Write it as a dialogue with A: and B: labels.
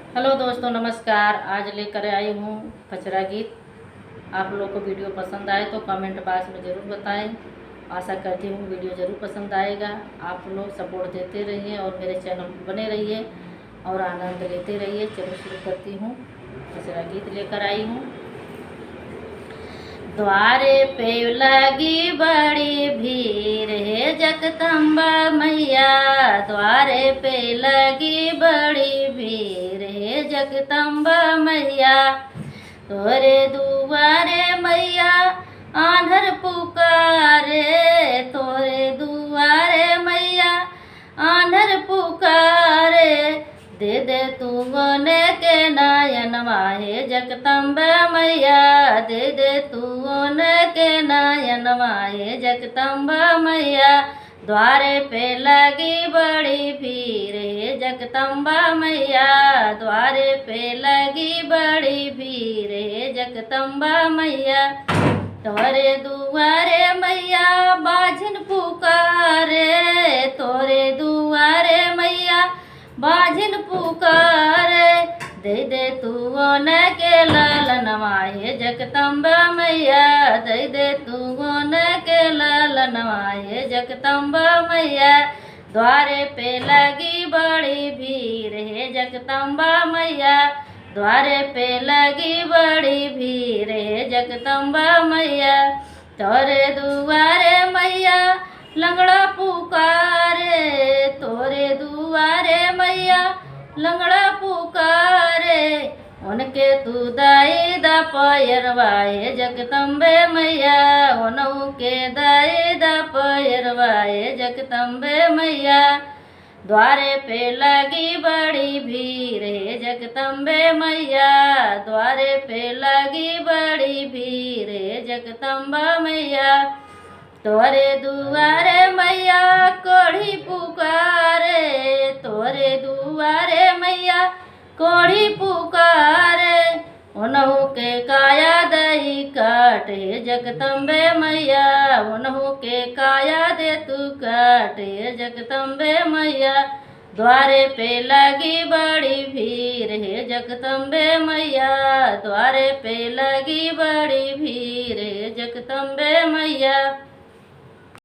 A: Hello दोस्तों, नमस्कार। आज लेकर आई हूँ कचरा गीत। आप लोग को वीडियो पसंद आए तो कमेंट बॉक्स में ज़रूर बताएं। आशा करती हूँ वीडियो ज़रूर पसंद आएगा। आप लोग सपोर्ट देते रहिए और मेरे चैनल पर बने रहिए और आनंद लेते रहिए। चलो शुरू करती हूँ। कचरा गीत लेकर आई हूँ। द्वारे पे लगी बड़ी भीड़ है जगदम्बा मैया, द्वारे पे लगी बड़ी भीड़ है जगदम्बा मैया। तोरे दुआरे मैया आन्हर पुकारे, तोरे दुआरे मैया आन्हर पुकारे। दे दे तू गोने के नयन माहे जगदम्बा मैया, दे दे तू गोने के नयन माहे जगदम्बा मैया। द्वारे पे लगी बड़ी भीड़ है जगदम्बा मैया, द्वारे पे लगी बड़ी भीड़ है जगदम्बा मैया। तोरे दुआरे मैया बाझन पुकारे, तोरे दुआरे मैया बाझन पुकारे। दे दे तू गोन के लालन माहे जगदम्बा मैया, दे दे तू गोन के लालन माहे जगदम्बा मैया। द्वारे पे लगी बड़ी भीड़ है जगदम्बा मैया, द्वारे पे लगी बड़ी भीड़ है जगदम्बा मैया। तोरे दुआरे मैया लंगड़ा पुकारे, तोरे दुआरे मैया लंगड़ा पुकारे। उनके तू दाई दा पैरवाए जगदम्बे मैया, उनके दाई दा पैरवाए जगदम्बे मैया। द्वारे पे लगी बड़ी भीड़ है जगदम्बे मैया, द्वारे पे लगी बड़ी भीड़ है जगदम्बा मैया। तोरे दुआरे मैया कोढ़ी पुकारे, तोरे दुआरे मैया कोढ़ी पुकारे। उनहु के काया दही काटे जगदम्बे मैया, उनहु के काया दे तू काटे जगदम्बे मैया। द्वारे पे लगी बड़ी भीड़ है जगदम्बे मैया, द्वारे पे लगी बड़ी भीड़ है जगदम्बे मैया।